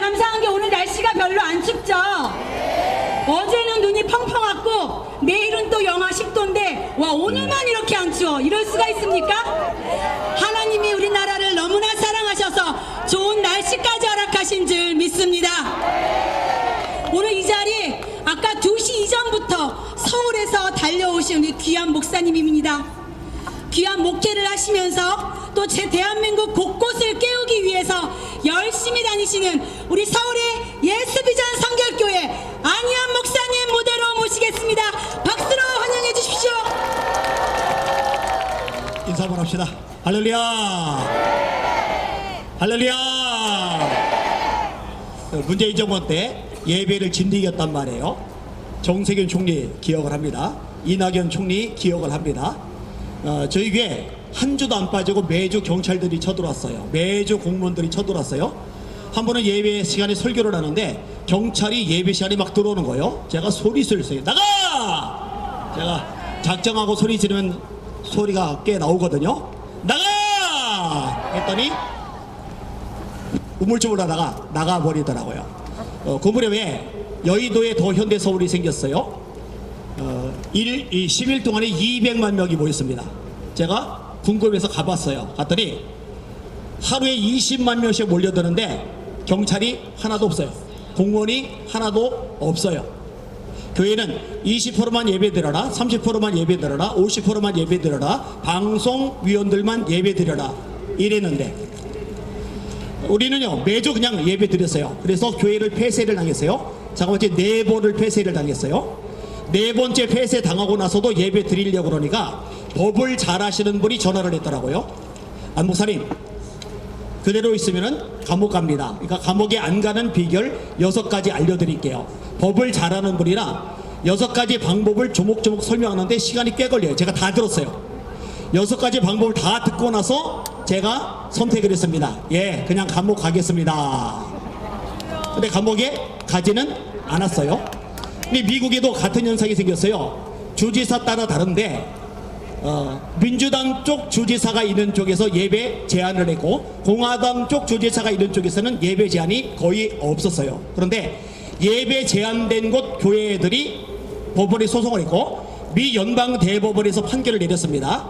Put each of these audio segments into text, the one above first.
감사한 게 오늘 날씨가 별로 안 춥죠? 어제는 눈이 펑펑 왔고 내일은 또 영하 10도인데 와, 오늘만 이렇게 안 추워. 이럴 수가 있습니까? 하나님이 우리나라를 너무나 사랑하셔서 좋은 날씨까지 허락하신 줄 믿습니다. 오늘 이 자리 아까 2시 이전부터 서울에서 달려오신 우리 귀한 목사님입니다. 귀한 목회를 하시면서 또 제 대한민국 곳곳을 깨우기 위해서 열심히 다니시는 우리 서울의 예수비전 성결교회 안희한 목사님 무대로 모시겠습니다. 박수로 환영해 주십시오. 인사 한번 합시다. 할렐루야. 할렐루야. 문재인 정부 때 예배를 진리겼단 말이에요. 정세균 총리 기억을 합니다. 이낙연 총리 기억을 합니다. 저희 교회 한 주도 안 빠지고 매주 경찰들이 쳐들어왔어요. 매주 공무원들이 쳐들어왔어요. 한 번은 예배 시간에 설교를 하는데 경찰이 예배 시간에 막 들어오는 거예요. 제가 소리 지르세요. 나가! 제가 작정하고 소리 지르면 소리가 꽤 나오거든요. 나가! 했더니 우물쭈물 하다가 나가버리더라고요. 그 무렵에 여의도에 더 현대서울이 생겼어요. 10일 동안에 200만 명이 모였습니다. 제가 궁금해서 가봤어요. 갔더니 하루에 20만 명씩 몰려드는데 경찰이 하나도 없어요. 공무원이 하나도 없어요. 교회는 20%만 예배드려라, 30%만 예배드려라, 50%만 예배드려라, 방송위원들만 예배드려라 이랬는데 우리는요 매주 그냥 예배드렸어요. 그래서 교회를 폐쇄를 당했어요. 잠깐만, 4번을 폐쇄를 당했어요. 4번째 폐쇄 당하고 나서도 예배 드리려고 그러니까 법을 잘 아시는 분이 전화를 했더라고요. 안 목사님, 그대로 있으면은 감옥 갑니다. 그러니까 감옥에 안 가는 비결 6가지 알려드릴게요. 법을 잘하는 분이라 6가지 방법을 조목조목 설명하는데 시간이 꽤 걸려요. 제가 다 들었어요. 6가지 방법을 다 듣고 나서 제가 선택을 했습니다. 예, 그냥 감옥 가겠습니다. 근데 감옥에 가지는 않았어요. 근데 미국에도 같은 현상이 생겼어요. 주지사 따라 다른데 민주당 쪽 주지사가 있는 쪽에서 예배 제한을 했고 공화당 쪽 주지사가 있는 쪽에서는 예배 제한이 거의 없었어요. 그런데 예배 제한된 곳 교회들이 법원에 소송을 했고 미 연방 대법원에서 판결을 내렸습니다.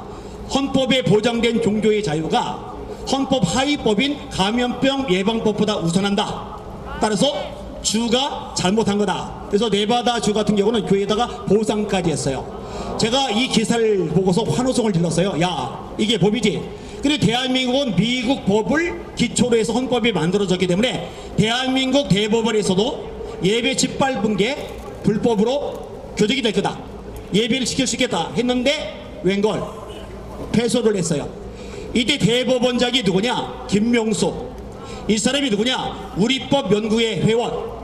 헌법에 보장된 종교의 자유가 헌법 하위법인 감염병 예방법보다 우선한다. 따라서 주가 잘못한 거다. 그래서 네바다 주 같은 경우는 교회에다가 보상까지 했어요. 제가 이 기사를 보고서 환호성을 질렀어요. 야, 이게 법이지. 근데 대한민국은 미국 법을 기초로 해서 헌법이 만들어졌기 때문에 대한민국 대법원에서도 예배 짓밟은 게 불법으로 교정이 될 거다. 예배를 지킬 수 있겠다 했는데 웬걸 패소를 했어요. 이때 대법원장이 누구냐? 김명수. 이 사람이 누구냐? 우리법 연구회 회원.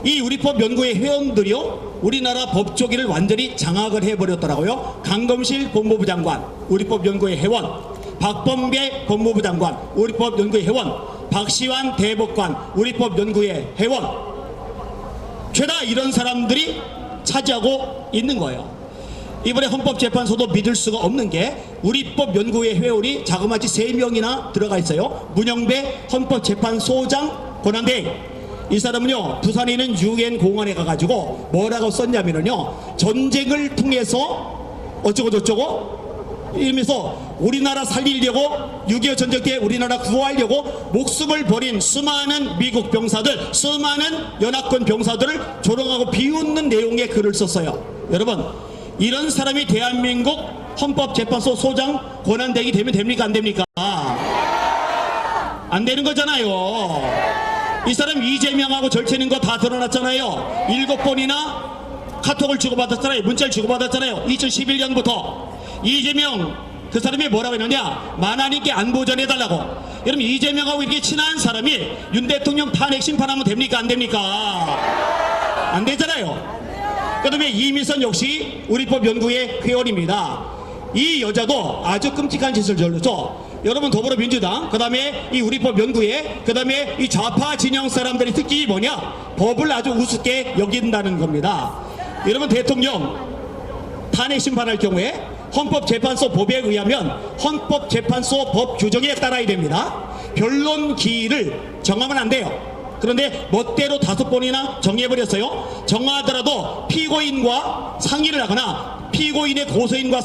이 우리법 연구회 회원들이요 우리나라 법조기를 완전히 장악을 해버렸더라고요. 강검실 법무부 장관 우리법 연구회 회원, 박범계 법무부 장관 우리법 연구회 회원, 박시환 대법관 우리법 연구회 회원, 죄다 이런 사람들이 차지하고 있는 거예요. 이번에 헌법재판소도 믿을 수가 없는 게 우리법 연구회 회원이 자그마치 3명이나 들어가 있어요. 문영배 헌법재판소장 권한대행. 이 사람은요 부산에 있는 UN 공원에 가가지고 뭐라고 썼냐면요 전쟁을 통해서 어쩌고 저쩌고 이러면서 우리나라 살리려고 6.25 전쟁 때 우리나라 구하려고 목숨을 버린 수많은 미국 병사들, 수많은 연합군 병사들을 조롱하고 비웃는 내용의 글을 썼어요. 여러분, 이런 사람이 대한민국 헌법재판소 소장 권한대행이 되면 됩니까? 안 됩니까? 안 되는 거잖아요. 이 사람 이재명하고 절친인 거 다 드러났잖아요. 7번이나 카톡을 주고받았잖아요. 문자를 주고받았잖아요. 2011년부터. 이재명 그 사람이 뭐라고 했느냐? 만화님께 안보 전해달라고. 여러분, 이재명하고 이렇게 친한 사람이 윤 대통령 탄핵 심판하면 됩니까? 안 됩니까? 안 되잖아요. 그 다음에 이미선 역시 우리법 연구회 회원입니다. 이 여자도 아주 끔찍한 짓을 저질렀죠. 여러분, 더불어민주당, 그 다음에 이 우리법 연구회, 그 다음에 이 좌파 진영 사람들의 특징이 뭐냐? 법을 아주 우습게 여긴다는 겁니다. 여러분, 대통령 탄핵 심판할 경우에 헌법재판소 법에 의하면 헌법재판소 법 규정에 따라야 됩니다. 변론 기일을 정하면 안 돼요. 그런데 멋대로 5번이나 정해버렸어요. 정하더라도 피고인과 상의를 하거나 피고인의 고소인과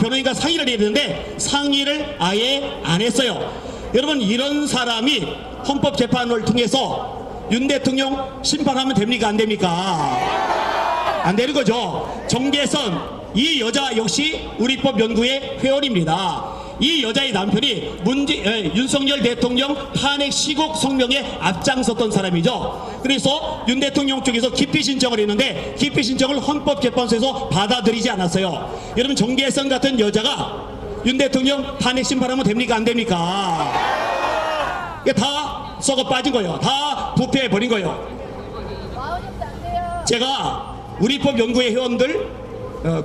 변호인과 상의를 해야 되는데 상의를 아예 안 했어요. 여러분, 이런 사람이 헌법재판을 통해서 윤 대통령 심판하면 됩니까? 안 됩니까? 안 되는 거죠. 정계선, 이 여자 역시 우리법 연구회 회원입니다. 이 여자의 남편이 윤석열 대통령 탄핵 시국 성명에 앞장섰던 사람이죠. 그래서 윤 대통령 쪽에서 기피 신청을 했는데 기피 신청을 헌법재판소에서 받아들이지 않았어요. 여러분, 정계선 같은 여자가 윤 대통령 탄핵 심판하면 됩니까? 안 됩니까? 이게 다 썩어 빠진 거예요. 다 부패해 버린 거예요. 제가 우리법 연구회 회원들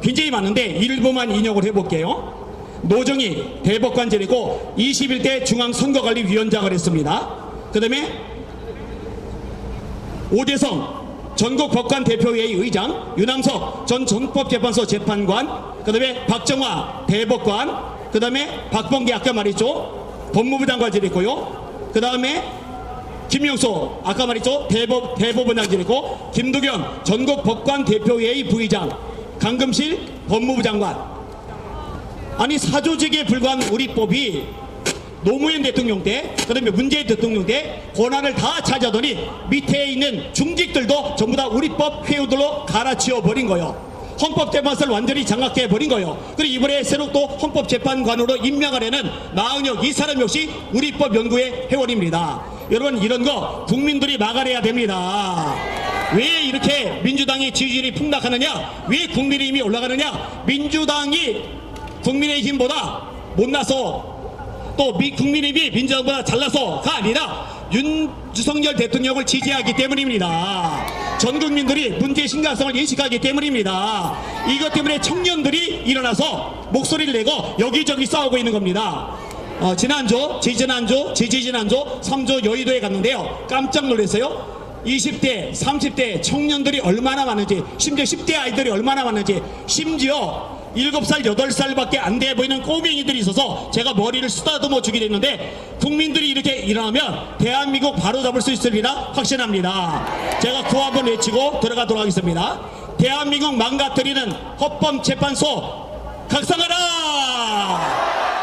굉장히 많은데 일부만 인용을 해볼게요. 노정희 대법관제이고 21대 중앙선거관리위원장을 했습니다. 그 다음에 오재성 전국법관대표회의 의장, 윤항석 전 전법재판소 재판관, 그 다음에 박정화 대법관, 그 다음에 박범계 아까 말했죠, 법무부 장관을 했고요. 그 다음에 김명수 아까 말했죠, 대법원장을 했고, 김두견 전국법관대표회의 부의장, 강금실 법무부 장관. 아니, 사조직에 불과한 우리법이 노무현 대통령 때, 그 다음에 문재인 대통령 때 권한을 다 차지하더니 밑에 있는 중직들도 전부 다 우리법 회원들로 갈아치워 버린 거예요. 헌법재판소를 완전히 장악해 버린 거예요. 그리고 이번에 새로 또 헌법재판관으로 임명하려는 나은혁, 이 사람 역시 우리법 연구회 회원입니다. 여러분, 이런 거 국민들이 막아내야 됩니다. 왜 이렇게 민주당의 지지율이 폭락하느냐, 왜 국민의힘이 올라가느냐, 민주당이 국민의힘보다 못나서 또 국민의힘이 민주당보다 잘나서가 아니라 윤석열 대통령을 지지하기 때문입니다. 전 국민들이 문제의 심각성을 인식하기 때문입니다. 이것 때문에 청년들이 일어나서 목소리를 내고 여기저기 싸우고 있는 겁니다. 지난주 3주 여의도에 갔는데요, 깜짝 놀랐어요. 20대 30대 청년들이 얼마나 많은지, 심지어 10대 아이들이 얼마나 많은지, 심지어 7살 8살밖에 안 돼 보이는 꼬맹이들이 있어서 제가 머리를 쓰다듬어 주기로 했는데, 국민들이 이렇게 일어나면 대한민국 바로 잡을 수 있으리라 확신합니다. 제가 구호 한번 외치고 들어가도록 하겠습니다. 대한민국 망가뜨리는 헌법재판소 각성하라!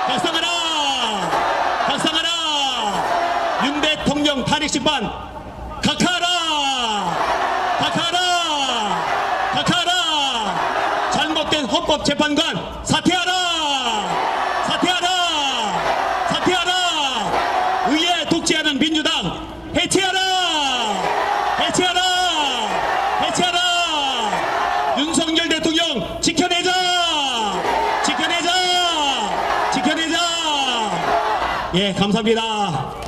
각성하라! 각성하라! 윤 대통령 탄핵심판 각하하라! 각하하라! 각하하라! 잘못된 헌법재판관 사퇴하라! 사퇴하라! 사퇴하라! 의회 독재하는 민주당 해체하라! 해체하라! 해체하라! 윤석열 대통령 지켜내자! 지켜내자! 지켜내자! 예, 감사합니다.